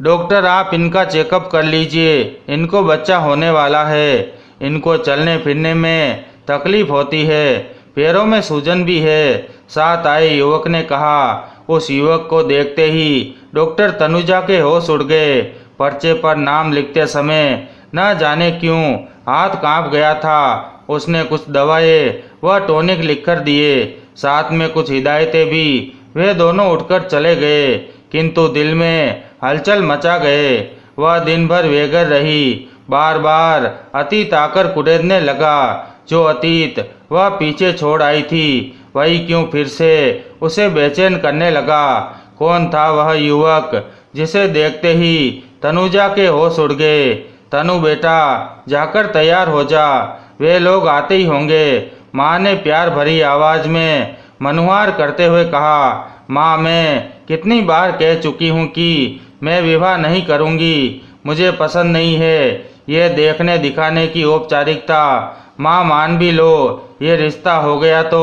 Doctor आप इनका checkup कर लीजिए, इनको बच्चा होने वाला है। इनको चलने फिरने में तकलीफ होती है, पैरों में सूजन भी है। साथ आए युवक ने कहा। उस युवक को देखते ही डॉक्टर तनुजा के होश उड़ गए। पर्चे पर नाम लिखते समय न जाने क्यों हाथ कांप गया था। उसने कुछ दवाएं व टॉनिक लिखकर दिए, साथ में कुछ हिदायतें भी। वे दोनों उठकर चले गए, किंतु दिल में हलचल मचा गए। वह दिन भर बेघर रही, बार बार अतीत आकर कुरेदने लगा। जो अतीत वह पीछे छोड़ आई थी, वही क्यों फिर से उसे बेचैन करने लगा। कौन था वह युवक जिसे देखते ही तनुजा के होश उड़ गए। तनु बेटा, जाकर तैयार हो जा, वे लोग आते ही होंगे। माँ ने प्यार भरी आवाज में मनुहार करते हुए कहा। माँ, मैं कितनी बार कह चुकी हूँ कि मैं विवाह नहीं करूँगी। मुझे पसंद नहीं है ये देखने दिखाने की औपचारिकता। माँ, मान भी लो ये रिश्ता हो गया तो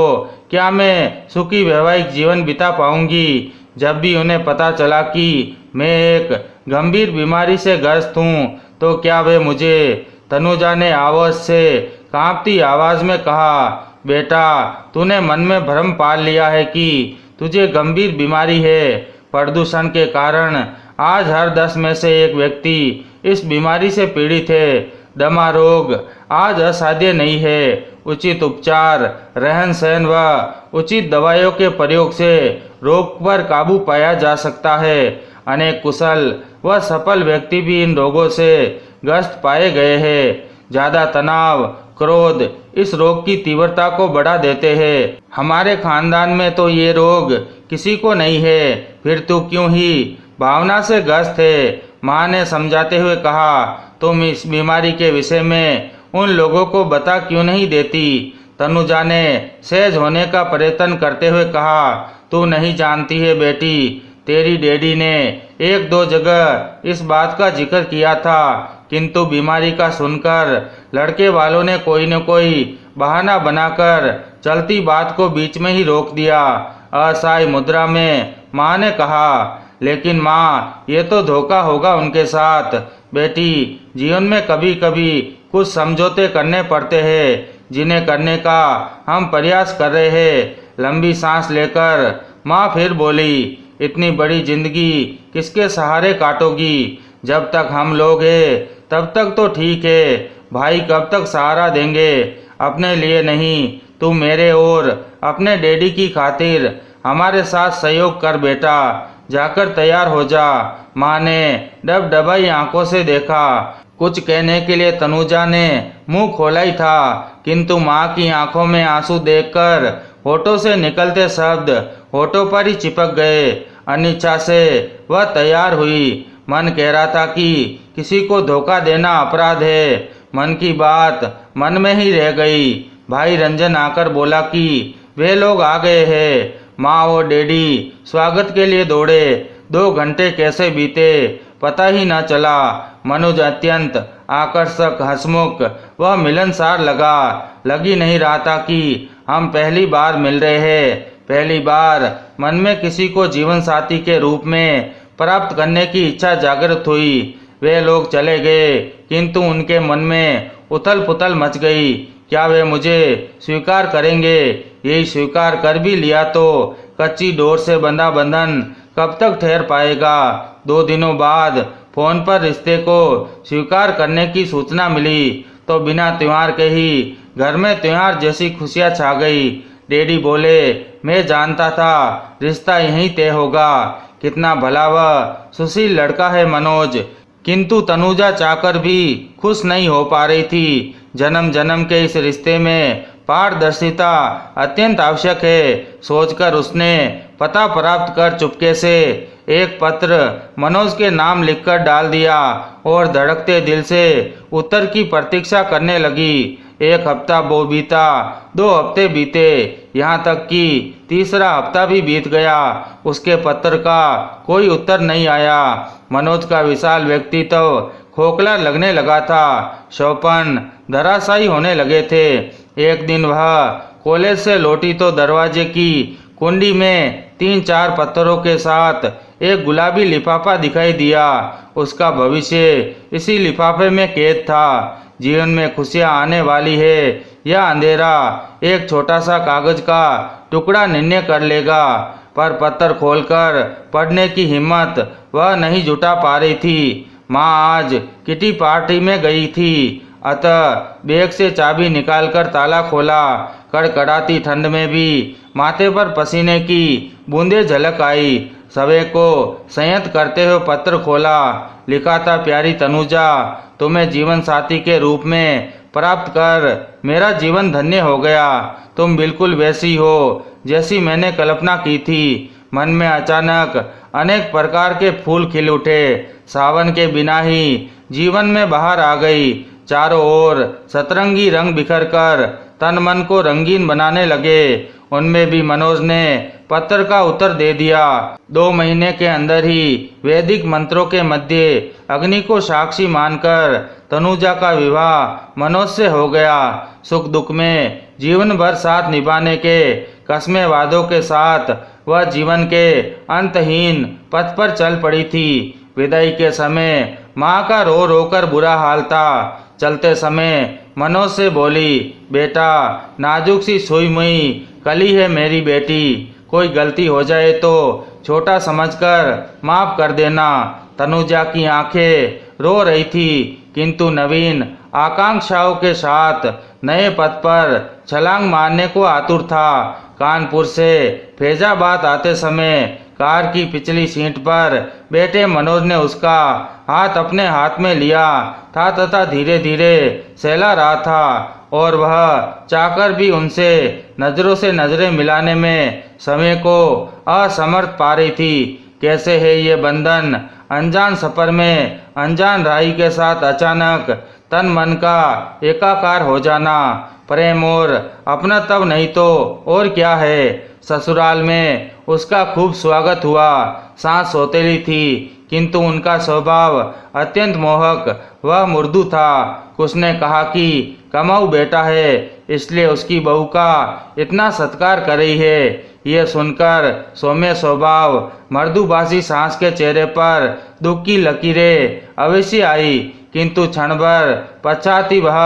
क्या मैं सुखी वैवाहिक जीवन बिता पाऊंगी। जब भी उन्हें पता चला कि मैं एक गंभीर बीमारी से ग्रस्त हूँ तो क्या वे मुझे। तनुजा ने आवाज से कांपती आवाज में कहा। बेटा, तूने मन में भ्रम पाल लिया है कि तुझे गंभीर बीमारी है। प्रदूषण के कारण आज हर 10 में से एक व्यक्ति इस बीमारी से पीड़ित है। दमा रोग आज असाध्य नहीं है। उचित उपचार, रहन सहन व उचित दवाइयों के प्रयोग से रोग पर काबू पाया जा सकता है। अनेक कुशल व सफल व्यक्ति भी इन रोगों से ग्रस्त पाए गए हैं। ज़्यादा तनाव, क्रोध इस रोग की तीव्रता को बढ़ा देते हैं। हमारे खानदान में तो ये रोग किसी को नहीं है, फिर तू क्यों ही भावना से ग्रस्त है। माँ ने समझाते हुए कहा। तुम इस बीमारी के विषय में उन लोगों को बता क्यों नहीं देती। तनुजा ने सहज होने का प्रयत्न करते हुए कहा। तू नहीं जानती है बेटी, तेरी डैडी ने 1-2 जगह इस बात का जिक्र किया था, किंतु बीमारी का सुनकर लड़के वालों ने कोई न कोई बहाना बनाकर चलती बात को बीच में ही रोक दिया। असहाय मुद्रा में माँ ने कहा। लेकिन माँ, ये तो धोखा होगा उनके साथ। बेटी, जीवन में कभी कभी कुछ समझौते करने पड़ते हैं, जिन्हें करने का हम प्रयास कर रहे हैं। लंबी सांस लेकर माँ फिर बोली। इतनी बड़ी जिंदगी किसके सहारे काटोगी। जब तक हम लोग हैं तब तक तो ठीक है, भाई कब तक सहारा देंगे। अपने लिए नहीं, तू मेरे और अपने डैडी की खातिर हमारे साथ सहयोग कर बेटा। जाकर तैयार हो जा। माँ ने डबडबाई आंखों से देखा। कुछ कहने के लिए तनुजा ने मुंह खोला ही था, किंतु माँ की आंखों में आंसू देखकर होठों से निकलते शब्द होठों पर ही चिपक गए। अनिच्छा से वह तैयार हुई। मन कह रहा था कि किसी को धोखा देना अपराध है। मन की बात मन में ही रह गई। भाई रंजन आकर बोला कि वे लोग आ गए हैं। माँ और डैडी स्वागत के लिए दौड़े। 2 घंटे कैसे बीते पता ही न चला। मनोज अत्यंत आकर्षक, हंसमुख व मिलनसार लगी नहीं रहा था कि हम पहली बार मिल रहे हैं। पहली बार मन में किसी को जीवन साथी के रूप में प्राप्त करने की इच्छा जागृत हुई। वे लोग चले गए, किंतु उनके मन में उथल पुथल मच गई। क्या वे मुझे स्वीकार करेंगे। यही स्वीकार कर भी लिया तो कच्ची डोर से बंधा बंधन कब तक ठहर पाएगा। 2 दिनों बाद फोन पर रिश्ते को स्वीकार करने की सूचना मिली तो बिना त्योहार के ही घर में त्योहार जैसी खुशियां छा गई। डैडी बोले, मैं जानता था रिश्ता यहीं तय होगा। कितना भला व सुशील लड़का है मनोज। किंतु तनुजा चाहकर भी खुश नहीं हो पा रही थी। जन्म जन्म के इस रिश्ते में पारदर्शिता अत्यंत आवश्यक है सोचकर उसने पता प्राप्त कर चुपके से एक पत्र मनोज के नाम लिखकर डाल दिया और धड़कते दिल से उत्तर की प्रतीक्षा करने लगी। 1 हफ्ता वो बीता, 2 हफ्ते बीते, यहाँ तक कि तीसरा हफ्ता भी बीत गया। उसके पत्र का कोई उत्तर नहीं आया। मनोज का विशाल व्यक्तित्व खोखला लगने लगा था। शौपन धराशायी होने लगे थे। एक दिन वह कॉलेज से लौटी तो दरवाजे की कुंडी में 3-4 पत्थरों के साथ एक गुलाबी लिफाफा दिखाई दिया। उसका भविष्य इसी लिफाफे में कैद था। जीवन में खुशियाँ आने वाली है या अंधेरा एक छोटा सा कागज का टुकड़ा निर्णय कर लेगा। पर पत्थर खोलकर पढ़ने की हिम्मत वह नहीं जुटा पा रही थी। माँ आज किटी पार्टी में गई थी, अतः बैग से चाबी निकालकर ताला खोला। कड़कड़ाती ठंड में भी माथे पर पसीने की बूंदें झलक आई। सवे को संयत करते हुए पत्र खोला। लिखा था, प्यारी तनुजा, तुम्हें जीवन साथी के रूप में प्राप्त कर मेरा जीवन धन्य हो गया। तुम बिल्कुल वैसी हो जैसी मैंने कल्पना की थी। मन में अचानक अनेक प्रकार के फूल खिल उठे। सावन के बिना ही जीवन में बाहर आ गई। चारों ओर सतरंगी रंग बिखर कर तन मन को रंगीन बनाने लगे। उनमें भी मनोज ने पत्र का उत्तर दे दिया। 2 महीने के अंदर ही वैदिक मंत्रों के मध्य अग्नि को साक्षी मानकर तनुजा का विवाह मनोज से हो गया। सुख दुख में जीवन भर साथ निभाने के कसमे वादों के साथ वह जीवन के अंतहीन पथ पर चल पड़ी थी। विदाई के समय माँ का रो रो कर बुरा हाल था। चलते समय मनोज से बोली, बेटा, नाजुक सी सुई मुई कली है मेरी बेटी, कोई गलती हो जाए तो छोटा समझकर माफ कर देना। तनुजा की आंखें रो रही थी, किंतु नवीन आकांक्षाओं के साथ नए पथ पर छलांग मारने को आतुर था। कानपुर से फैजाबाद आते समय कार की पिछली सीट पर बैठे मनोज ने उसका हाथ अपने हाथ में लिया था तथा धीरे धीरे सहला रहा था, और वह चाहकर भी उनसे नजरों से नजरें मिलाने में समय को असमर्थ पा रही थी। कैसे है ये बंधन, अनजान सफर में अनजान राही के साथ अचानक तन मन का एकाकार हो जाना। प्रेम और अपना तब नहीं तो और क्या है। ससुराल में उसका खूब स्वागत हुआ। सास सौतेली थी, किंतु उनका स्वभाव अत्यंत मोहक व मृदु था। उसने कहा कि कमाऊ बेटा है, इसलिए उसकी बहू का इतना सत्कार कर रही है। यह सुनकर सौम्य स्वभाव मृदुभाषी सास के चेहरे पर दुख की लकीरें अवश्य आई, किंतु क्षण भर पश्चात ही वह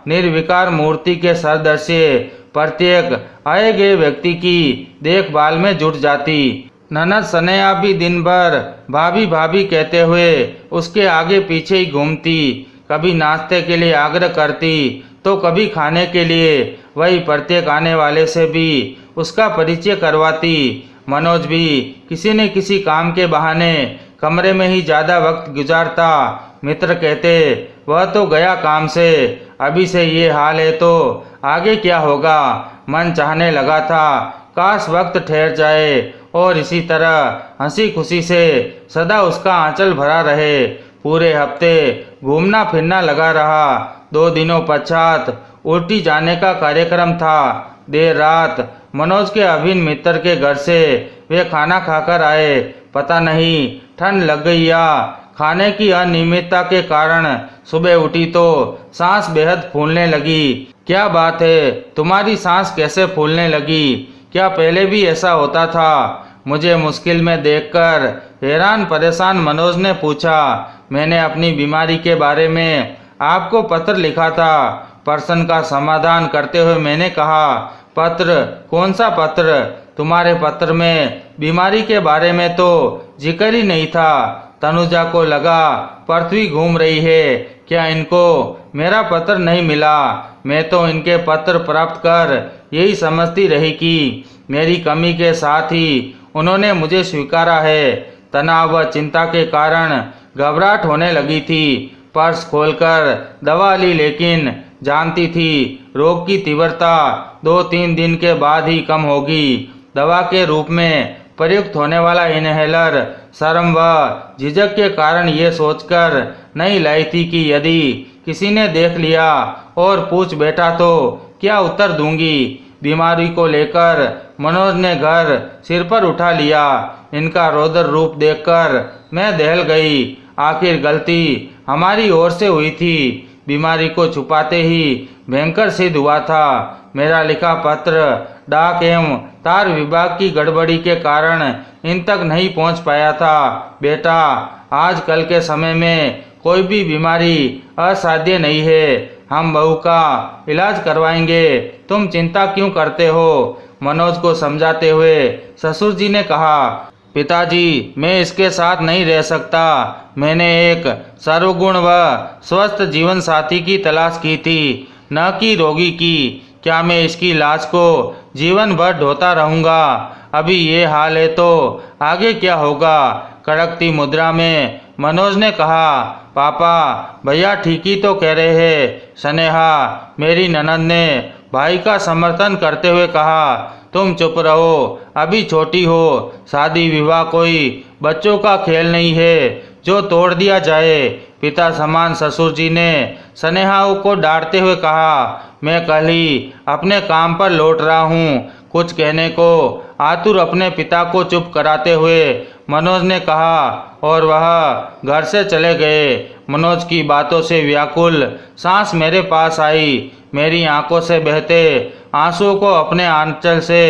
निर्विकार मूर्ति के सरदर्शी प्रत्येक आए गए व्यक्ति की देखभाल में जुट जाती। ननद सनेहा भी दिन भर भाभी भाभी कहते हुए उसके आगे पीछे ही घूमती। कभी नाश्ते के लिए आग्रह करती तो कभी खाने के लिए। वही प्रत्येक आने वाले से भी उसका परिचय करवाती। मनोज भी किसी न किसी काम के बहाने कमरे में ही ज़्यादा वक्त गुजारता। मित्र कहते, वह तो गया काम से, अभी से ये हाल है तो आगे क्या होगा। मन चाहने लगा था काश वक्त ठहर जाए और इसी तरह हंसी खुशी से सदा उसका आंचल भरा रहे। पूरे हफ्ते घूमना फिरना लगा रहा। 2 दिनों पश्चात उल्टी जाने का कार्यक्रम था। देर रात मनोज के अभिन्न मित्र के घर से वे खाना खाकर आए। पता नहीं ठंड लग गई या खाने की अनियमितता के कारण सुबह उठी तो सांस बेहद फूलने लगी। क्या बात है, तुम्हारी सांस कैसे फूलने लगी? क्या पहले भी ऐसा होता था? मुझे मुश्किल में देखकर हैरान परेशान मनोज ने पूछा। मैंने अपनी बीमारी के बारे में आपको पत्र लिखा था। प्रश्न का समाधान करते हुए मैंने कहा, पत्र? कौन सा पत्र? तुम्हारे पत्र में बीमारी के बारे में तो जिक्र ही नहीं था। तनुजा को लगा पृथ्वी घूम रही है। क्या इनको मेरा पत्र नहीं मिला? मैं तो इनके पत्र प्राप्त कर यही समझती रही कि मेरी कमी के साथ ही उन्होंने मुझे स्वीकारा है। तनाव व चिंता के कारण घबराहट होने लगी थी। पर्स खोलकर दवा ली, लेकिन जानती थी रोग की तीव्रता 2-3 दिन के बाद ही कम होगी। दवा के रूप में प्रयुक्त होने वाला इनहेलर शर्म व झिझक के कारण ये सोचकर नहीं लाई थी कि यदि किसी ने देख लिया और पूछ बैठा तो क्या उत्तर दूंगी। बीमारी को लेकर मनोज ने घर सिर पर उठा लिया। इनका रौद्र रूप देखकर मैं दहल गई। आखिर गलती हमारी ओर से हुई थी। बीमारी को छुपाते ही भयंकर सिद्ध हुआ था। मेरा लिखा पत्र डाक एवं तार विभाग की गड़बड़ी के कारण इन तक नहीं पहुंच पाया था। बेटा, आजकल के समय में कोई भी बीमारी असाध्य नहीं है। हम बहू का इलाज करवाएंगे, तुम चिंता क्यों करते हो? मनोज को समझाते हुए ससुर जी ने कहा, पिताजी, मैं इसके साथ नहीं रह सकता। मैंने एक सर्वगुण व स्वस्थ जीवन साथी की तलाश की थी, न कि रोगी की। क्या मैं इसकी लाश को जीवन भर ढोता रहूंगा? अभी ये हाल है तो आगे क्या होगा? कड़कती मुद्रा में मनोज ने कहा, पापा, भैया ठीक ही तो कह रहे हैं। स्नेहा, मेरी ननद ने भाई का समर्थन करते हुए कहा, तुम चुप रहो, अभी छोटी हो। शादी विवाह कोई बच्चों का खेल नहीं है जो तोड़ दिया जाए। पिता समान ससुर जी ने स्नेहा को डांटते हुए कहा, मैं कल ही अपने काम पर लौट रहा हूँ। कुछ कहने को आतुर अपने पिता को चुप कराते हुए मनोज ने कहा और वह घर से चले गए। मनोज की बातों से व्याकुल सांस मेरे पास आई। मेरी आंखों से बहते आंसुओं को अपने आंचल से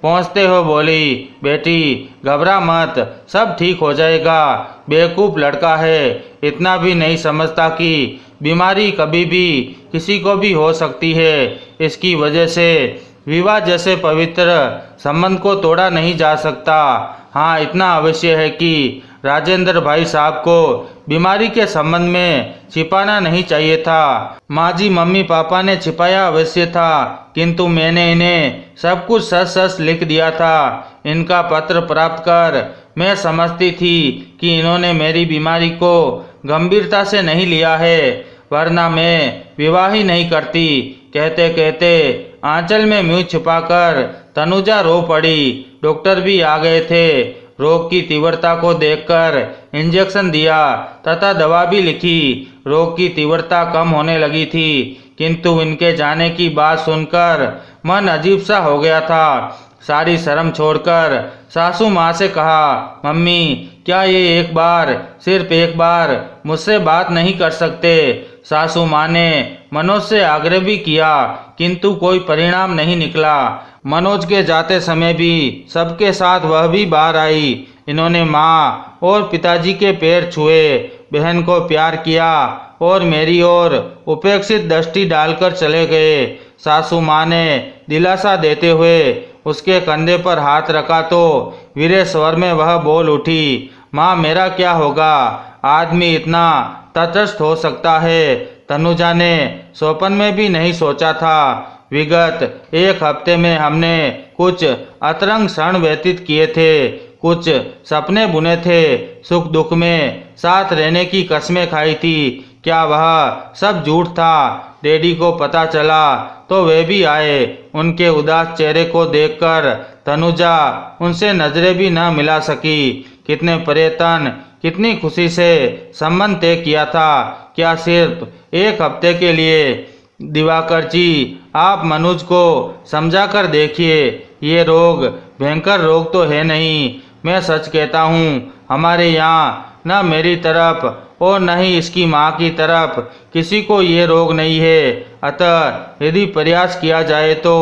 पहुँचते हुए बोली, बेटी घबरा मत, सब ठीक हो जाएगा। बेवकूफ़ लड़का है, इतना भी नहीं समझता कि बीमारी कभी भी किसी को भी हो सकती है। इसकी वजह से विवाह जैसे पवित्र संबंध को तोड़ा नहीं जा सकता। हाँ, इतना अवश्य है कि राजेंद्र भाई साहब को बीमारी के संबंध में छिपाना नहीं चाहिए था। माँ जी, मम्मी पापा ने छिपाया अवश्य था, किंतु मैंने इन्हें सब कुछ सच सच लिख दिया था। इनका पत्र प्राप्त कर मैं समझती थी कि इन्होंने मेरी बीमारी को गंभीरता से नहीं लिया है, वरना मैं विवाह ही नहीं करती। कहते कहते आंचल में मुंह छिपाकर तनुजा रो पड़ी। डॉक्टर भी आ गए थे। रोग की तीव्रता को देखकर इंजेक्शन दिया तथा दवा भी लिखी। रोग की तीव्रता कम होने लगी थी, किंतु इनके जाने की बात सुनकर मन अजीब सा हो गया था। सारी शर्म छोड़कर सासू माँ से कहा, मम्मी, क्या ये एक बार, सिर्फ एक बार मुझसे बात नहीं कर सकते? सासू माँ ने मनोज से आग्रह भी किया, किंतु कोई परिणाम नहीं निकला। मनोज के जाते समय भी सबके साथ वह भी बाहर आई। इन्होंने माँ और पिताजी के पैर छुए, बहन को प्यार किया और मेरी ओर उपेक्षित दृष्टि डालकर चले गए। सासू माँ ने दिलासा देते हुए उसके कंधे पर हाथ रखा तो वीरे स्वर में वह बोल उठी, माँ, मेरा क्या होगा? आदमी इतना तटस्थ हो सकता है, तनुजा ने स्वप्न में भी नहीं सोचा था। विगत एक हफ्ते में हमने कुछ अतरंग क्षण व्यतीत किए थे, कुछ सपने बुने थे, सुख दुख में साथ रहने की कस्में खाई थी। क्या वह सब झूठ था? डैडी को पता चला तो वे भी आए। उनके उदास चेहरे को देखकर तनुजा उनसे नजरें भी न मिला सकी। कितने प्रयत्न, कितनी खुशी से संबंध तय किया था। क्या सिर्फ एक हफ्ते के लिए? दिवाकर जी, आप मनोज को समझा कर देखिए। ये रोग भयंकर रोग तो है नहीं। मैं सच कहता हूँ, हमारे यहाँ न मेरी तरफ और न ही इसकी माँ की तरफ किसी को ये रोग नहीं है। अतः यदि प्रयास किया जाए तो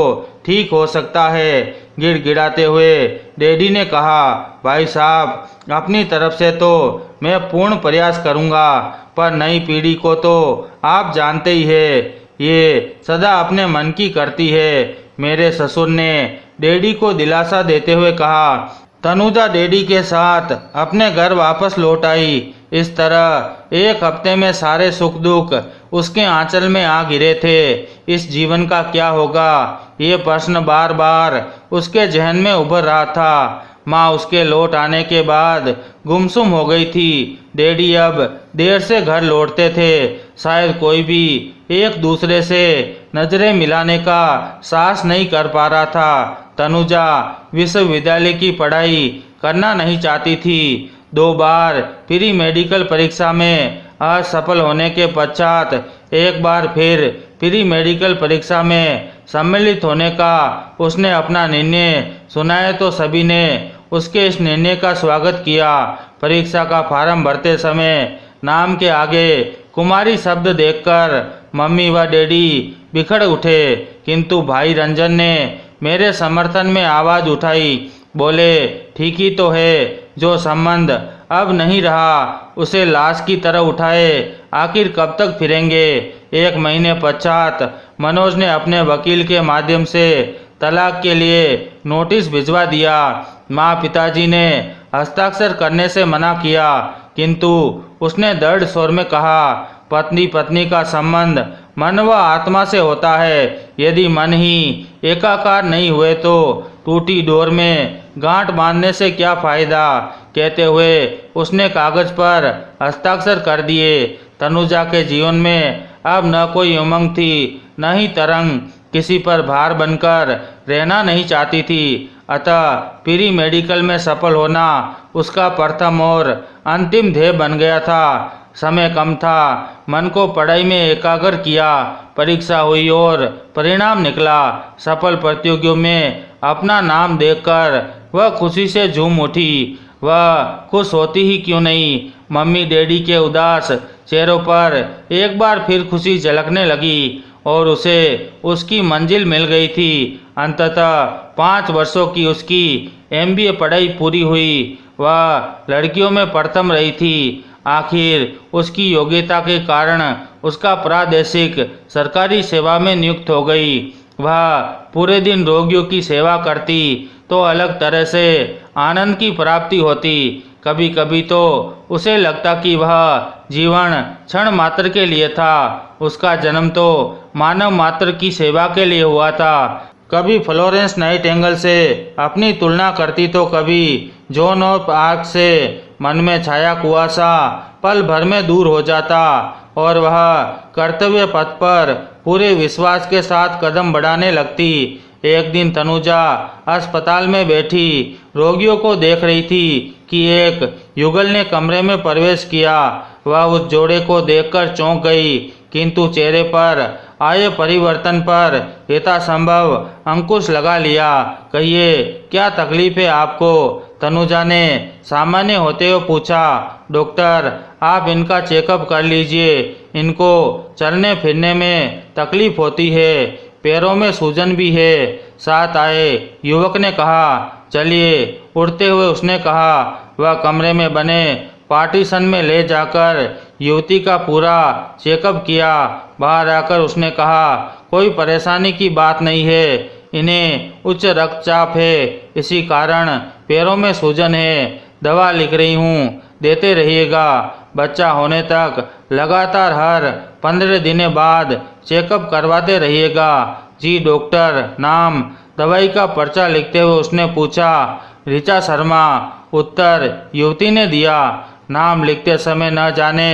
ठीक हो सकता है। गिड़गिड़ाते हुए डैडी ने कहा, भाई साहब, अपनी तरफ से तो मैं पूर्ण प्रयास करूँगा, पर नई पीढ़ी को तो आप जानते ही है, ये सदा अपने मन की करती है। मेरे ससुर ने डैडी को दिलासा देते हुए कहा। तनुजा डैडी के साथ अपने घर वापस लौट आई। इस तरह एक हफ्ते में सारे सुख दुख उसके आंचल में आ गिरे थे। इस जीवन का क्या होगा, ये प्रश्न बार बार उसके जहन में उभर रहा था। माँ उसके लौट आने के बाद गुमसुम हो गई थी। डैडी अब देर से घर लौटते थे। शायद कोई भी एक दूसरे से नजरें मिलाने का साहस नहीं कर पा रहा था। तनुजा विश्वविद्यालय की पढ़ाई करना नहीं चाहती थी। 2 बार प्री मेडिकल परीक्षा में असफल होने के पश्चात एक बार फिर प्री मेडिकल परीक्षा में सम्मिलित होने का उसने अपना निर्णय सुनाया तो सभी ने उसके इस निर्णय का स्वागत किया। परीक्षा का फार्म भरते समय नाम के आगे कुमारी शब्द देखकर मम्मी व डैडी बिखर उठे, किंतु भाई रंजन ने मेरे समर्थन में आवाज़ उठाई। बोले, ठीक ही तो है, जो संबंध अब नहीं रहा उसे लाश की तरह उठाए आखिर कब तक फिरेंगे। 1 महीने पश्चात मनोज ने अपने वकील के माध्यम से तलाक के लिए नोटिस भिजवा दिया। माँ पिताजी ने हस्ताक्षर करने से मना किया, किंतु उसने दृढ़ स्वर में कहा, पत्नी पत्नी का संबंध मन व आत्मा से होता है। यदि मन ही एकाकार नहीं हुए तो टूटी डोर में गांठ बांधने से क्या फायदा। कहते हुए उसने कागज पर हस्ताक्षर कर दिए। तनुजा के जीवन में अब न कोई उमंग थी, न ही तरंग। किसी पर भार बनकर रहना नहीं चाहती थी। अतः प्री मेडिकल में सफल होना उसका प्रथम और अंतिम ध्येय बन गया था। समय कम था, मन को पढ़ाई में एकाग्र किया। परीक्षा हुई और परिणाम निकला। सफल प्रतियोगियों में अपना नाम देखकर वह खुशी से झूम उठी। वह खुश होती ही क्यों नहीं। मम्मी डैडी के उदास चेहरों पर एक बार फिर खुशी झलकने लगी और उसे उसकी मंजिल मिल गई थी। अंततः 5 वर्षों की उसकी MBA पढ़ाई पूरी हुई। वह लड़कियों में प्रथम रही थी। आखिर उसकी योग्यता के कारण उसका प्रादेशिक सरकारी सेवा में नियुक्त हो गई। वह पूरे दिन रोगियों की सेवा करती तो अलग तरह से आनंद की प्राप्ति होती। कभी कभी तो उसे लगता कि वह जीवन क्षण मात्र के लिए था। उसका जन्म तो मानव मात्र की सेवा के लिए हुआ था। कभी फ्लोरेंस नाइटिंगेल से अपनी तुलना करती तो कभी जॉन ऑफ आर्क से। मन में छाया कुआसा पल भर में दूर हो जाता और वह कर्तव्य पथ पर पूरे विश्वास के साथ कदम बढ़ाने लगती। एक दिन तनुजा अस्पताल में बैठी रोगियों को देख रही थी कि एक युगल ने कमरे में प्रवेश किया। वह उस जोड़े को देखकर चौंक गई, किंतु चेहरे पर आए परिवर्तन पर यथासंभव अंकुश लगा लिया। कहिए, क्या तकलीफ है आपको? तनुजा ने सामान्य होते हुए पूछा। डॉक्टर, आप इनका चेकअप कर लीजिए। इनको चलने फिरने में तकलीफ होती है, पैरों में सूजन भी है। साथ आए युवक ने कहा। चलिए। उठते हुए उसने कहा। वह कमरे में बने पार्टीशन में ले जाकर युवती का पूरा चेकअप किया। बाहर आकर उसने कहा, कोई परेशानी की बात नहीं है। इन्हें उच्च रक्तचाप है, इसी कारण पैरों में सूजन है। दवा लिख रही हूँ, देते रहिएगा। बच्चा होने तक लगातार हर 15 दिन बाद चेकअप करवाते रहिएगा। जी डॉक्टर। नाम? दवाई का पर्चा लिखते हुए उसने पूछा। ऋचा शर्मा। उत्तर युवती ने दिया। नाम लिखते समय न जाने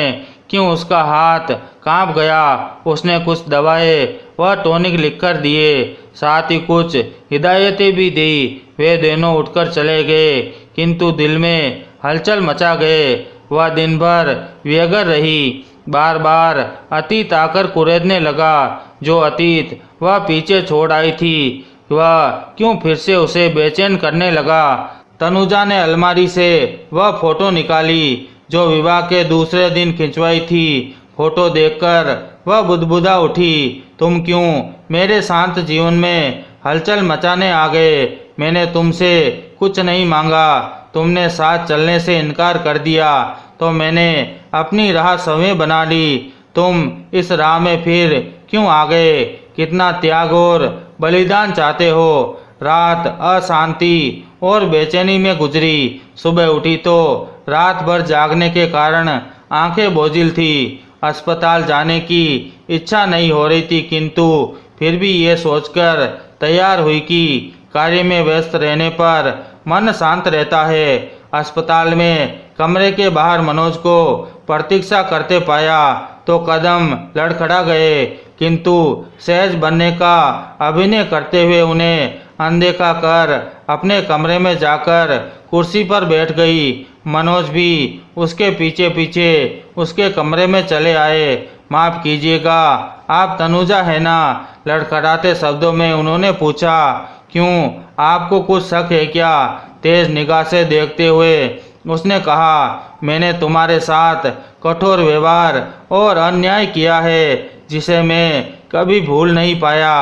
क्यों उसका हाथ कांप गया। उसने कुछ दवाएं व टॉनिक लिखकर दिए, साथ ही कुछ हिदायतें भी दी। वे दोनों उठकर चले गए, किंतु दिल में हलचल मचा गए। वह दिन भर व्यग्र रही। बार बार अतीत आकर कुरेदने लगा। जो अतीत वह पीछे छोड़ आई थी, वह क्यों फिर से उसे बेचैन करने लगा। तनुजा ने अलमारी से वह फोटो निकाली जो विवाह के दूसरे दिन खिंचवाई थी। फोटो देखकर वह बुदबुदा उठी। तुम क्यों मेरे शांत जीवन में हलचल मचाने आ गए? मैंने तुमसे कुछ नहीं मांगा। तुमने साथ चलने से इनकार कर दिया तो मैंने अपनी राह स्वयं बना ली। तुम इस राह में फिर क्यों आ गए? कितना त्याग और बलिदान चाहते हो? रात अशांति और बेचैनी में गुजरी। सुबह उठी तो रात भर जागने के कारण आंखें बोझिल थी। अस्पताल जाने की इच्छा नहीं हो रही थी, किंतु फिर भी ये सोचकर तैयार हुई कि कार्य में व्यस्त रहने पर मन शांत रहता है। अस्पताल में कमरे के बाहर मनोज को प्रतीक्षा करते पाया तो कदम लड़खड़ा गए, किंतु सहज बनने का अभिनय करते हुए उन्हें अनदेखा कर अपने कमरे में जाकर कुर्सी पर बैठ गई। मनोज भी उसके पीछे पीछे उसके कमरे में चले आए। माफ़ कीजिएगा, आप तनुजा है ना? लड़खड़ाते शब्दों में उन्होंने पूछा। क्यों, आपको कुछ शक है क्या? तेज निगाह से देखते हुए उसने कहा, मैंने तुम्हारे साथ कठोर व्यवहार और अन्याय किया है जिसे मैं कभी भूल नहीं पाया।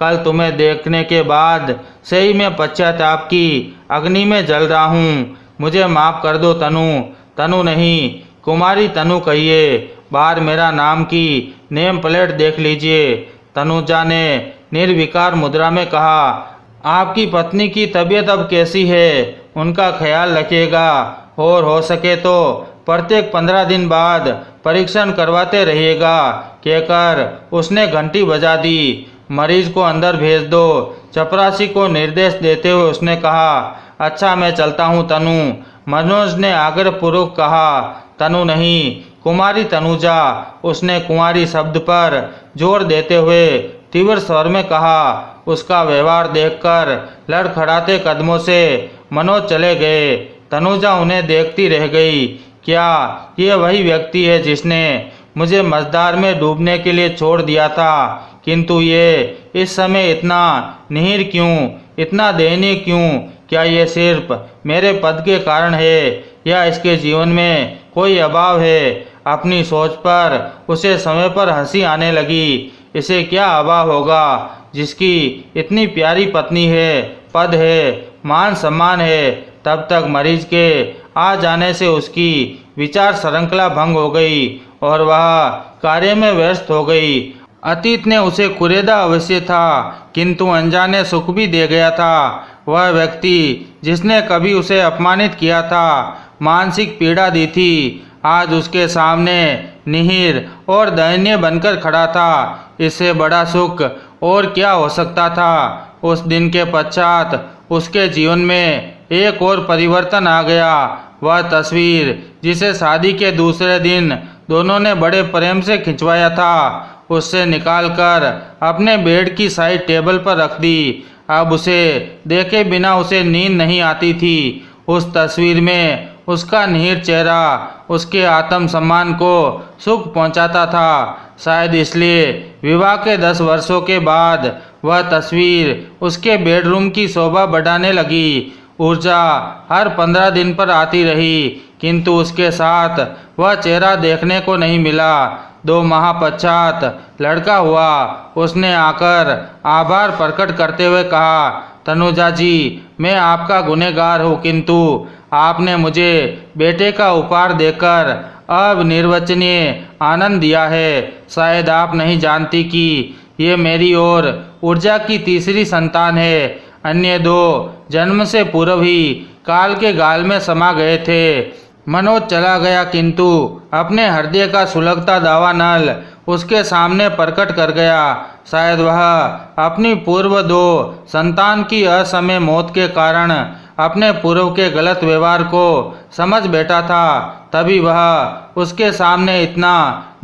कल तुम्हें देखने के बाद से ही मैं पश्चाताप की अग्नि में जल रहा हूँ। मुझे माफ़ कर दो तनु। तनु नहीं, कुमारी तनु कहिए। बाहर मेरा नाम की नेम प्लेट देख लीजिए। तनुजा ने निर्विकार मुद्रा में कहा, आपकी पत्नी की तबीयत अब कैसी है? उनका ख्याल रखिएगा और हो सके तो प्रत्येक 15 दिन बाद परीक्षण करवाते रहिएगा, कहकर उसने घंटी बजा दी। मरीज को अंदर भेज दो। चपरासी को निर्देश देते हुए उसने कहा, अच्छा मैं चलता हूँ तनु। मनोज ने आग्रहपूर्वक कहा, तनु नहीं, कुमारी तनुजा। उसने कुंवारी शब्द पर जोर देते हुए तीव्र स्वर में कहा। उसका व्यवहार देखकर लड़खड़ाते कदमों से मनोज चले गए। तनुजा उन्हें देखती रह गई। क्या ये वही व्यक्ति है जिसने मुझे मझधार में डूबने के लिए छोड़ दिया था? किंतु ये इस समय इतना निहीर क्यों, इतना दयनीय क्यों? क्या ये सिर्फ मेरे पद के कारण है या इसके जीवन में कोई अभाव है? अपनी सोच पर उसे समय पर हंसी आने लगी। इसे क्या अभाव होगा जिसकी इतनी प्यारी पत्नी है, पद है, मान सम्मान है। तब तक मरीज के आ जाने से उसकी विचार श्रृंखला भंग हो गई और वह कार्य में व्यस्त हो गई। अतीत ने उसे कुरेदा अवश्य था, किंतु अनजाने सुख भी दे गया था। वह व्यक्ति जिसने कभी उसे अपमानित किया था, मानसिक पीड़ा दी थी, आज उसके सामने निहीर और दयनीय बनकर खड़ा था। इससे बड़ा सुख और क्या हो सकता था? उस दिन के पश्चात उसके जीवन में एक और परिवर्तन आ गया। वह तस्वीर जिसे शादी के दूसरे दिन दोनों ने बड़े प्रेम से खिंचवाया था, उससे निकालकर अपने बेड की साइड टेबल पर रख दी। अब उसे देखे बिना उसे नींद नहीं आती थी। उस तस्वीर में उसका निहीर चेहरा उसके आत्मसम्मान को सुख पहुंचाता था। शायद इसलिए विवाह के 10 वर्षों के बाद वह तस्वीर उसके बेडरूम की शोभा बढ़ाने लगी। ऊर्जा हर 15 दिन पर आती रही, किंतु उसके साथ वह चेहरा देखने को नहीं मिला। 2 माह पश्चात लड़का हुआ। उसने आकर आभार प्रकट करते हुए कहा, तनुजा जी, मैं आपका गुनहगार हूँ, किंतु आपने मुझे बेटे का उपहार देकर अब निर्वचनीय आनंद दिया है। शायद आप नहीं जानती कि ये मेरी और ऊर्जा की तीसरी संतान है। अन्य 2 जन्म से पूर्व ही काल के गाल में समा गए थे। मनोज चला गया, किंतु अपने हृदय का सुलगता दावा नल उसके सामने प्रकट कर गया। शायद वह अपनी पूर्व 2 संतान की असमय मौत के कारण अपने पूर्व के गलत व्यवहार को समझ बैठा था। तभी वह उसके सामने इतना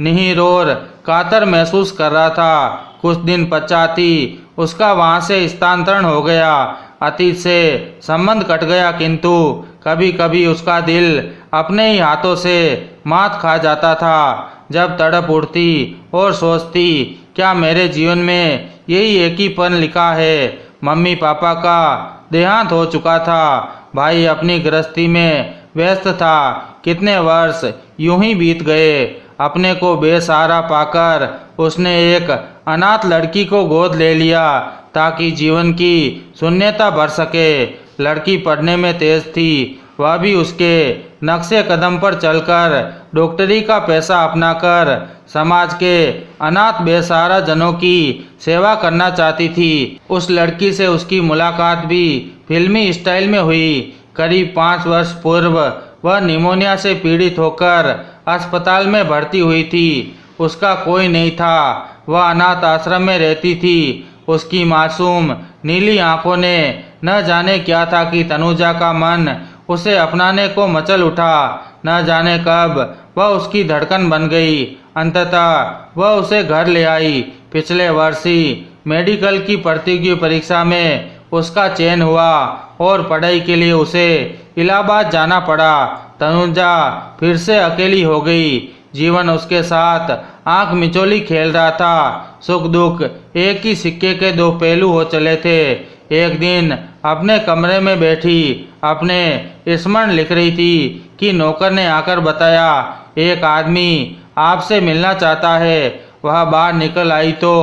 निहीर और कातर महसूस कर रहा था। कुछ दिन पश्चात ही उसका वहाँ से स्थानांतरण हो गया। अतीत से संबंध कट गया, किंतु कभी कभी उसका दिल अपने ही हाथों से मात खा जाता था। जब तड़प उठती और सोचती, क्या मेरे जीवन में यही एक ही पन लिखा है? मम्मी पापा का देहांत हो चुका था। भाई अपनी गृहस्थी में व्यस्त था। कितने वर्ष यूं ही बीत गए। अपने को बेसहारा पाकर उसने एक अनाथ लड़की को गोद ले लिया ताकि जीवन की शून्यता भर सके। लड़की पढ़ने में तेज थी। वह भी उसके नक्शे कदम पर चलकर डॉक्टरी का पैसा अपनाकर समाज के अनाथ बेसहारा जनों की सेवा करना चाहती थी। उस लड़की से उसकी मुलाकात भी फिल्मी स्टाइल में हुई। करीब 5 वर्ष पूर्व वह निमोनिया से पीड़ित होकर अस्पताल में भर्ती हुई थी। उसका कोई नहीं था। वह अनाथ आश्रम में रहती थी। उसकी मासूम नीली आंखों ने न जाने क्या था कि तनुजा का मन उसे अपनाने को मचल उठा। न जाने कब वह उसकी धड़कन बन गई। अंततः वह उसे घर ले आई। पिछले वर्ष ही मेडिकल की प्रतियोगी परीक्षा में उसका चयन हुआ और पढ़ाई के लिए उसे इलाहाबाद जाना पड़ा। तनुजा फिर से अकेली हो गई। जीवन उसके साथ आंख मिचौली खेल रहा था। सुख दुख एक ही सिक्के के 2 पहलू हो चले थे। एक दिन अपने कमरे में बैठी अपने स्मरण लिख रही थी कि नौकर ने आकर बताया, एक आदमी आपसे मिलना चाहता है। वह बाहर निकल आई तो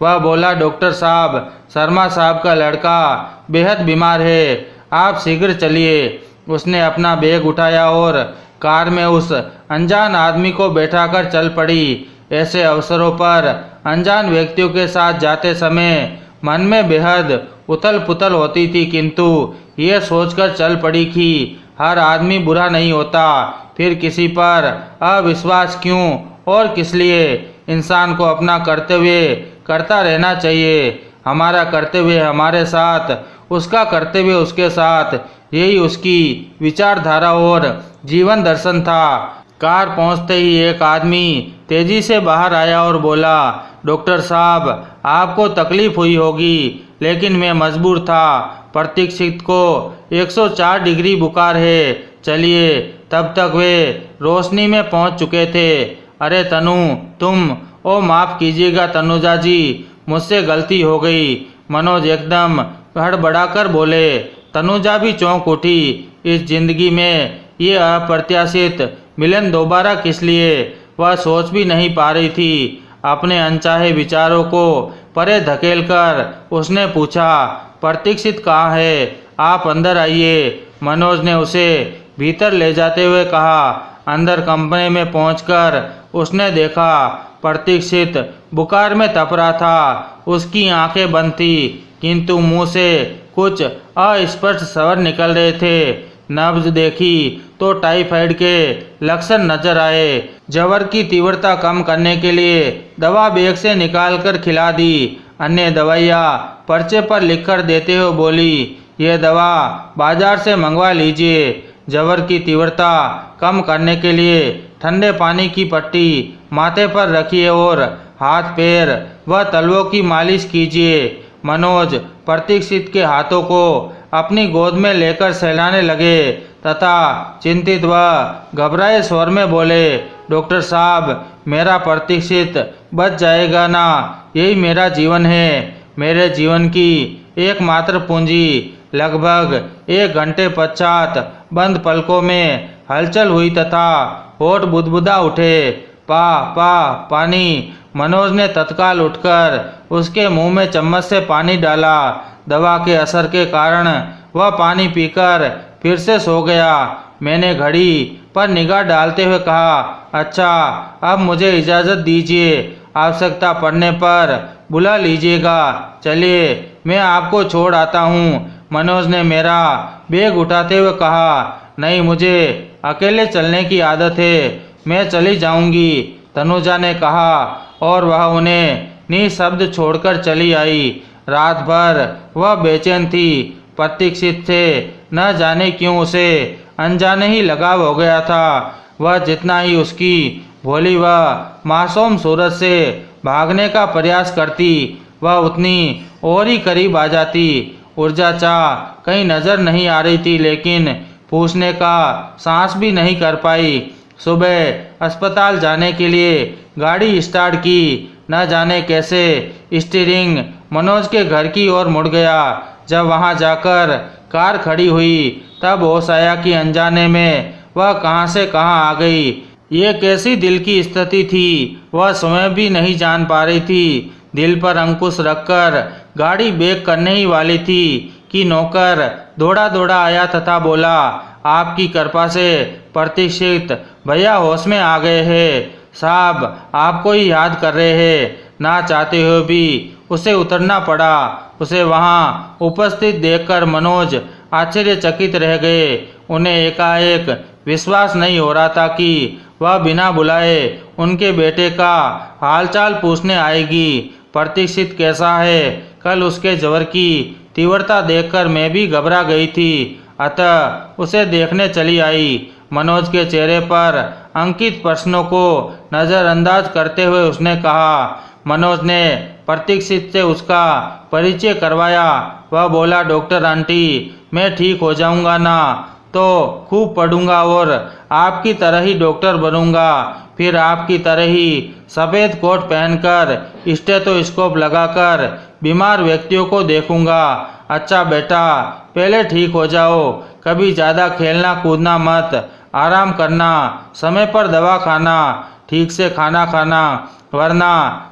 वह बोला, डॉक्टर साहब, शर्मा साहब का लड़का बेहद बीमार है, आप शीघ्र चलिए। उसने अपना बैग उठाया और कार में उस अनजान आदमी को बैठाकर चल पड़ी। ऐसे अवसरों पर अनजान व्यक्तियों के साथ जाते समय मन में बेहद उथल पुथल होती थी, किंतु ये सोचकर चल पड़ी कि हर आदमी बुरा नहीं होता, फिर किसी पर अविश्वास क्यों और किस लिए। इंसान को अपना कर्तव्य करता रहना चाहिए। हमारा कर्तव्य हमारे साथ, उसका कर्तव्य उसके साथ, यही उसकी विचारधारा और जीवन दर्शन था। कार पहुंचते ही एक आदमी तेजी से बाहर आया और बोला, डॉक्टर साहब, आपको तकलीफ हुई होगी, लेकिन मैं मजबूर था। प्रतीक्षित को 104 डिग्री बुखार है, चलिए। तब तक वे रोशनी में पहुंच चुके थे। अरे तनु, तुम, ओ माफ़ कीजिएगा तनुजा जी, मुझसे गलती हो गई, मनोज एकदम हड़बड़ाकर बोले। तनुजा भी चौंक उठी। इस जिंदगी में ये अप्रत्याशित मिलन दोबारा किस लिए, वह सोच भी नहीं पा रही थी। अपने अनचाहे विचारों को परे धकेलकर उसने पूछा, प्रतीक्षित कहाँ है, आप अंदर आइए। मनोज ने उसे भीतर ले जाते हुए कहा। अंदर कमरे में पहुंचकर उसने देखा प्रतीक्षित बुखार में तप रहा था। उसकी आंखें बंद थी, किंतु मुंह से कुछ अस्पष्ट स्वर निकल रहे थे। नब्ज देखी तो टाइफाइड के लक्षण नजर आए। जवर की तीव्रता कम करने के लिए दवा बैग से निकालकर खिला दी। अन्य दवाइयाँ पर्चे पर लिखकर देते हुए बोली, यह दवा बाजार से मंगवा लीजिए। जवर की तीव्रता कम करने के लिए ठंडे पानी की पट्टी माथे पर रखिए और हाथ पैर व तलवों की मालिश कीजिए। मनोज प्रतीक्षित के हाथों को अपनी गोद में लेकर सहलाने लगे तथा चिंतित व घबराए स्वर में बोले, डॉक्टर साहब, मेरा प्रतीक्षित बच जाएगा ना? यही मेरा जीवन है, मेरे जीवन की एकमात्र पूंजी। लगभग 1 घंटे पश्चात बंद पलकों में हलचल हुई तथा होठ बुदबुदा उठे। पानी। मनोज ने तत्काल उठकर उसके मुंह में चम्मच से पानी डाला। दवा के असर के कारण वह पानी पीकर फिर से सो गया। मैंने घड़ी पर निगाह डालते हुए कहा, अच्छा, अब मुझे इजाज़त दीजिए, आवश्यकता पड़ने पर बुला लीजिएगा। चलिए, मैं आपको छोड़ आता हूँ। मनोज ने मेरा बैग उठाते हुए कहा, नहीं, मुझे अकेले चलने की आदत है, मैं चली जाऊंगी, तनुजा ने कहा और वह उन्हें निःशब्द छोड़कर चली आई। रात भर वह बेचैन थी। प्रतीक्षित से न जाने क्यों उसे अनजाने ही लगाव हो गया था। वह जितना ही उसकी भोली व मासूम सूरत से भागने का प्रयास करती, वह उतनी और ही करीब आ जाती। ऊर्जा चाह कहीं नजर नहीं आ रही थी, लेकिन पूछने का सांस भी नहीं कर पाई। सुबह अस्पताल जाने के लिए गाड़ी स्टार्ट की। न जाने कैसे स्टीयरिंग मनोज के घर की ओर मुड़ गया। जब वहां जाकर कार खड़ी हुई तब होश आया कि अनजाने में वह कहां से कहां आ गई। ये कैसी दिल की स्थिति थी, वह स्वयं भी नहीं जान पा रही थी। दिल पर अंकुश रखकर गाड़ी ब्रेक करने ही वाली थी कि नौकर दौड़ा दौड़ा आया तथा बोला, आपकी कृपा से प्रतीक्षित भैया होश में आ गए हैं। साहब आपको ही याद कर रहे हैं। ना चाहते हुए भी उसे उतरना पड़ा। उसे वहां उपस्थित देखकर मनोज आश्चर्यचकित रह गए। उन्हें एकाएक विश्वास नहीं हो रहा था कि वह बिना बुलाए उनके बेटे का हालचाल पूछने आएगी। प्रतीक्षित कैसा है? कल उसके ज्वर की तीव्रता देखकर मैं भी घबरा गई थी, अतः उसे देखने चली आई। मनोज के चेहरे पर अंकित प्रश्नों को नज़रअंदाज करते हुए उसने कहा। मनोज ने प्रतीक्षित से उसका परिचय करवाया। वह बोला, डॉक्टर आंटी, मैं ठीक हो जाऊंगा ना तो खूब पढ़ूंगा और आपकी तरह ही डॉक्टर बनूंगा। फिर आपकी तरह ही सफ़ेद कोट पहनकर स्टेथोस्कोप लगाकर बीमार व्यक्तियों को देखूंगा। अच्छा बेटा, पहले ठीक हो जाओ, कभी ज़्यादा खेलना कूदना मत, आराम करना, समय पर दवा खाना, ठीक से खाना खाना, वरना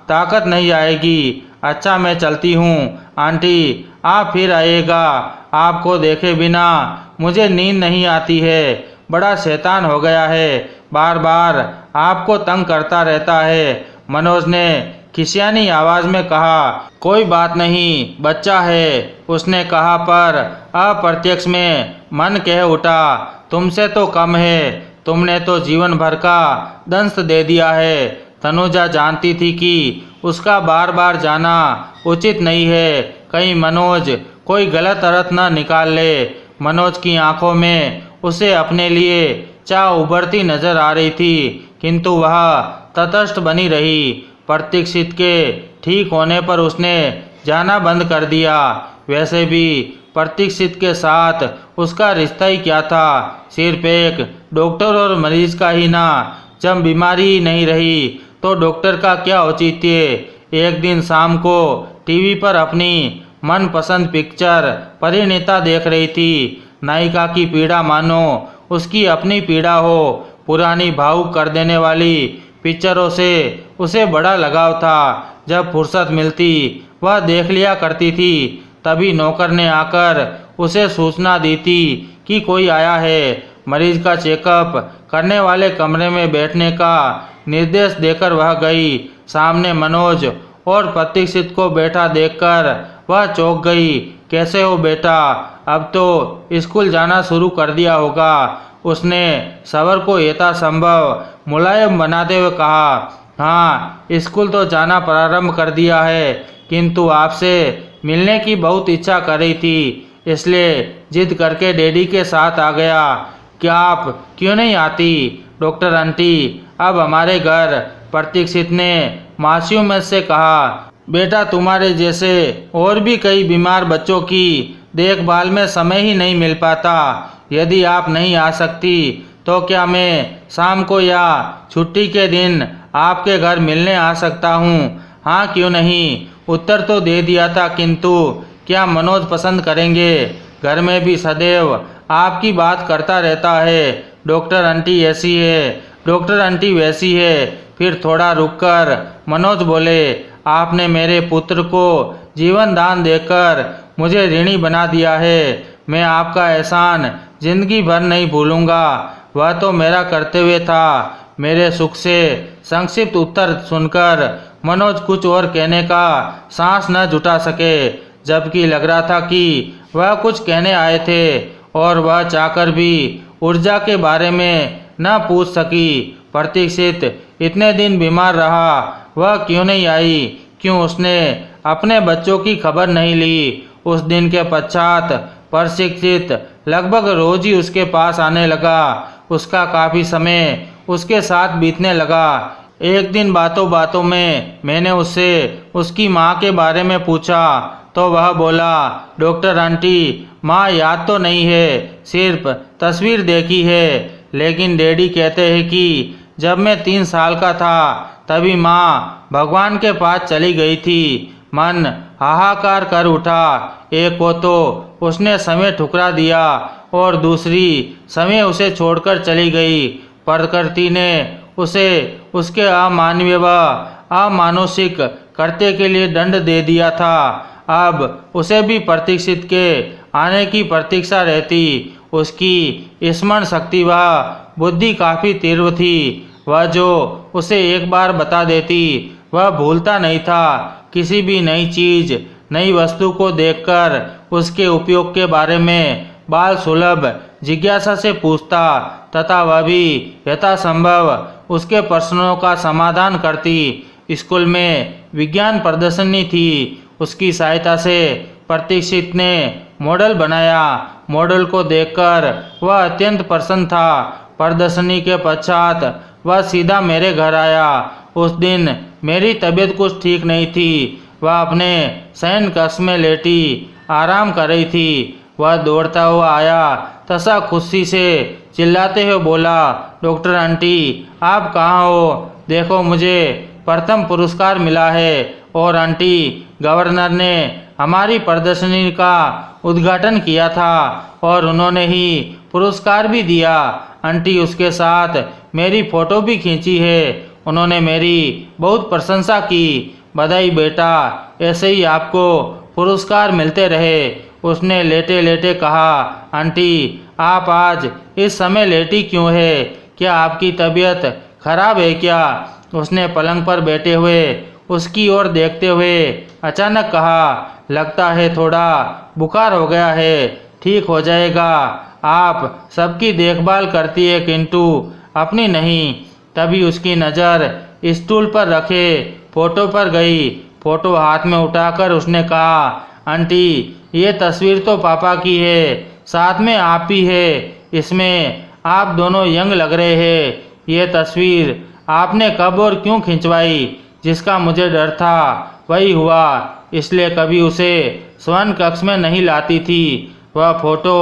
ताकत नहीं आएगी। अच्छा मैं चलती हूँ। आंटी आप फिर आइएगा, आपको देखे बिना मुझे नींद नहीं आती है। बड़ा शैतान हो गया है, बार बार आपको तंग करता रहता है। मनोज ने खिसियानी आवाज में कहा। कोई बात नहीं, बच्चा है, उसने कहा, पर अप्रत्यक्ष में मन कह उठा तुमसे तो कम है, तुमने तो जीवन भर का दंश दे दिया है। तनुजा जानती थी कि उसका बार बार जाना उचित नहीं है, कहीं मनोज कोई गलत अर्थ न निकाल ले। मनोज की आंखों में उसे अपने लिए चाह उभरती नजर आ रही थी, किंतु वह तटस्थ बनी रही। प्रतीक्षित के ठीक होने पर उसने जाना बंद कर दिया। वैसे भी प्रतीक्षित के साथ उसका रिश्ता ही क्या था, सिर्फ एक डॉक्टर और मरीज का ही ना। जब बीमारी ही नहीं रही तो डॉक्टर का क्या औचित्य। एक दिन शाम को टीवी पर अपनी मनपसंद पिक्चर परिणीता देख रही थी। नायिका की पीड़ा मानो उसकी अपनी पीड़ा हो। पुरानी भावुक कर देने वाली पिक्चरों से उसे बड़ा लगाव था। जब फुर्सत मिलती वह देख लिया करती थी। तभी नौकर ने आकर उसे सूचना दी थी कि कोई आया है। मरीज का चेकअप करने वाले कमरे में बैठने का निर्देश देकर वह गई। सामने मनोज और प्रतीक्षित को बैठा देखकर वह चौंक गई। कैसे हो बेटा, अब तो स्कूल जाना शुरू कर दिया होगा, उसने सवर को यथासंभव मुलायम बनाते हुए कहा। हाँ, स्कूल तो जाना प्रारंभ कर दिया है, किंतु आपसे मिलने की बहुत इच्छा कर रही थी, इसलिए जिद करके डैडी के साथ आ गया। क्या आप क्यों नहीं आती डॉक्टर आंटी अब हमारे घर, प्रतीक्षित ने मासूमियत में से कहा। बेटा तुम्हारे जैसे और भी कई बीमार बच्चों की देखभाल में समय ही नहीं मिल पाता। यदि आप नहीं आ सकती तो क्या मैं शाम को या छुट्टी के दिन आपके घर मिलने आ सकता हूँ? हाँ क्यों नहीं, उत्तर तो दे दिया था, किंतु क्या मनोज पसंद करेंगे? घर में भी सदैव आपकी बात करता रहता है, डॉक्टर आंटी ऐसी है, डॉक्टर आंटी वैसी है। फिर थोड़ा रुककर मनोज बोले, आपने मेरे पुत्र को जीवन दान देकर मुझे ऋणी बना दिया है। मैं आपका एहसान जिंदगी भर नहीं भूलूंगा, वह तो मेरा कर्तव्य था। मेरे सुख से संक्षिप्त उत्तर सुनकर मनोज कुछ और कहने का सांस न जुटा सके, जबकि लग रहा था कि वह कुछ कहने आए थे और वह चाहकर भी ऊर्जा के बारे में न पूछ सकी। प्रतीक्षित इतने दिन बीमार रहा, वह क्यों नहीं आई? क्यों उसने अपने बच्चों की खबर नहीं ली? उस दिन के पश्चात प्रतीक्षित लगभग रोज ही उसके पास आने लगा। उसका काफ़ी समय उसके साथ बीतने लगा। एक दिन बातों बातों में मैंने उससे उसकी माँ के बारे में पूछा तो वह बोला, डॉक्टर आंटी माँ याद तो नहीं है, सिर्फ तस्वीर देखी है। लेकिन डैडी कहते हैं कि जब मैं 3 साल का था तभी माँ भगवान के पास चली गई थी। मन हाहाकार कर उठा। एक को तो उसने समय ठुकरा दिया और दूसरी समय उसे छोड़कर चली गई। प्रकृति ने उसे उसके अमानवीय व अमानुषिक कृत्य के लिए दंड दे दिया था। अब उसे भी प्रतीक्षित के आने की प्रतीक्षा रहती। उसकी स्मरण शक्ति व बुद्धि काफ़ी तीव्र थी। वह जो उसे एक बार बता देती वह भूलता नहीं था। किसी भी नई चीज़, नई वस्तु को देखकर उसके उपयोग के बारे में बाल सुलभ जिज्ञासा से पूछता तथा वह भी यथासंभव उसके प्रश्नों का समाधान करती। स्कूल में विज्ञान प्रदर्शनी थी, उसकी सहायता से प्रतीक्षित ने मॉडल बनाया। मॉडल को देखकर वह अत्यंत प्रसन्न था। प्रदर्शनी के पश्चात वह सीधा मेरे घर आया। उस दिन मेरी तबीयत कुछ ठीक नहीं थी। वह अपने शयन कक्ष में लेटी आराम कर रही थी। वह दौड़ता हुआ आया तथा खुशी से चिल्लाते हुए बोला, डॉक्टर आंटी आप कहाँ हो? देखो मुझे प्रथम पुरस्कार मिला है और आंटी गवर्नर ने हमारी प्रदर्शनी का उद्घाटन किया था और उन्होंने ही पुरस्कार भी दिया। आंटी उसके साथ मेरी फ़ोटो भी खींची है। उन्होंने मेरी बहुत प्रशंसा की। बधाई बेटा, ऐसे ही आपको पुरस्कार मिलते रहे। उसने लेटे लेटे कहा, आंटी आप आज इस समय लेटी क्यों है? क्या आपकी तबीयत खराब है क्या? उसने पलंग पर बैठे हुए उसकी ओर देखते हुए अचानक कहा, लगता है थोड़ा बुखार हो गया है, ठीक हो जाएगा। आप सबकी देखभाल करती है किंतु अपनी नहीं। तभी उसकी नज़र स्टूल पर रखे फोटो पर गई। फोटो हाथ में उठाकर उसने कहा, आंटी ये तस्वीर तो पापा की है, साथ में आप भी है। इसमें आप दोनों यंग लग रहे हैं। ये तस्वीर आपने कब और क्यों खिंचवाई? जिसका मुझे डर था वही हुआ, इसलिए कभी उसे स्वर्ण कक्ष में नहीं लाती थी। वह फोटो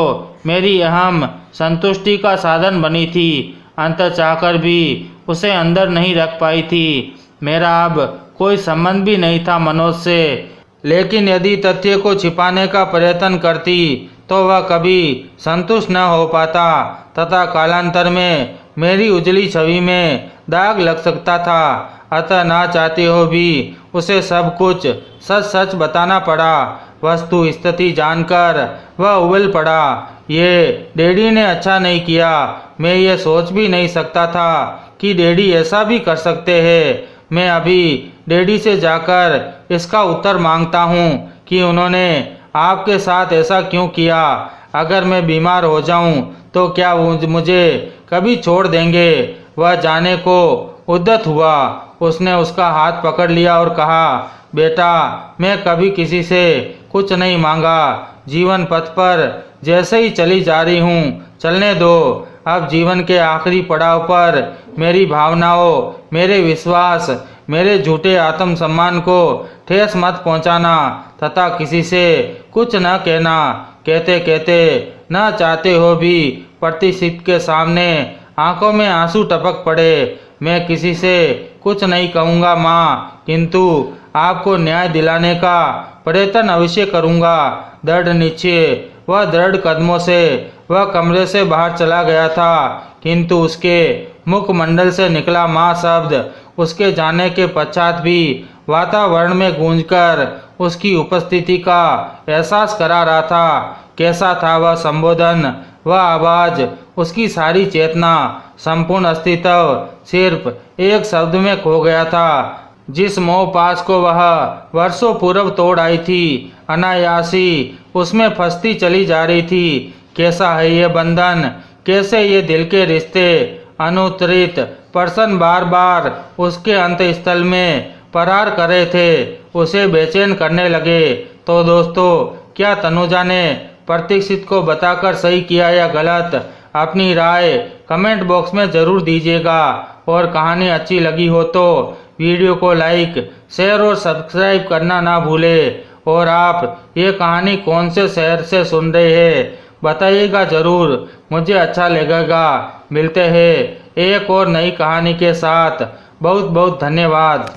मेरी अहम संतुष्टि का साधन बनी थी। अंत चाहकर भी उसे अंदर नहीं रख पाई थी। मेरा अब कोई संबंध भी नहीं था मनोज से, लेकिन यदि तथ्य को छिपाने का प्रयत्न करती तो वह कभी संतुष्ट न हो पाता तथा कालांतर में मेरी उजली छवि में दाग लग सकता था। अतः ना चाहते हो भी उसे सब कुछ सच सच बताना पड़ा। वस्तु स्थिति जानकर वह उबल पड़ा। ये डैडी ने अच्छा नहीं किया। मैं ये सोच भी नहीं सकता था कि डैडी ऐसा भी कर सकते हैं। मैं अभी डैडी से जाकर इसका उत्तर मांगता हूँ कि उन्होंने आपके साथ ऐसा क्यों किया। अगर मैं बीमार हो जाऊँ तो क्या वो मुझे कभी छोड़ देंगे? वह जाने को उद्यत हुआ। उसने उसका हाथ पकड़ लिया और कहा, बेटा मैं कभी किसी से कुछ नहीं मांगा। जीवन पथ पर जैसे ही चली जा रही हूँ, चलने दो। अब जीवन के आखिरी पड़ाव पर मेरी भावनाओं, मेरे विश्वास, मेरे झूठे आत्मसम्मान को ठेस मत पहुँचाना तथा किसी से कुछ न कहना। कहते कहते न चाहते हो भी प्रतिष्ठित के सामने आंखों में आंसू टपक पड़े। मैं किसी से कुछ नहीं कहूँगा माँ, किंतु आपको न्याय दिलाने का प्रयत्न अवश्य करूँगा। दृढ़ निश्चय वह दृढ़ कदमों से वह कमरे से बाहर चला गया था, किंतु उसके मुखमंडल से निकला माँ शब्द उसके जाने के पश्चात भी वातावरण में गूंजकर उसकी उपस्थिति का एहसास करा रहा था। कैसा था वह संबोधन, वह आवाज़, उसकी सारी चेतना, संपूर्ण अस्तित्व सिर्फ एक शब्द में खो गया था। जिस मोह पास को वह वर्षों पूर्व तोड़ आई थी, अनायासी उसमें फंसती चली जा रही थी। कैसा है ये बंधन, कैसे ये दिल के रिश्ते। अनुत्तरित प्रश्न बार बार उसके अंतस्थल में प्रहार कर रहे थे, उसे बेचैन करने लगे। तो दोस्तों, क्या तनुजा ने प्रतीक्षित को बताकर सही किया या गलत? अपनी राय कमेंट बॉक्स में ज़रूर दीजिएगा। और कहानी अच्छी लगी हो तो वीडियो को लाइक, शेयर और सब्सक्राइब करना ना भूलें। और आप ये कहानी कौन से शहर से सुन रहे हैं बताइएगा ज़रूर, मुझे अच्छा लगेगा। मिलते हैं एक और नई कहानी के साथ। बहुत बहुत धन्यवाद।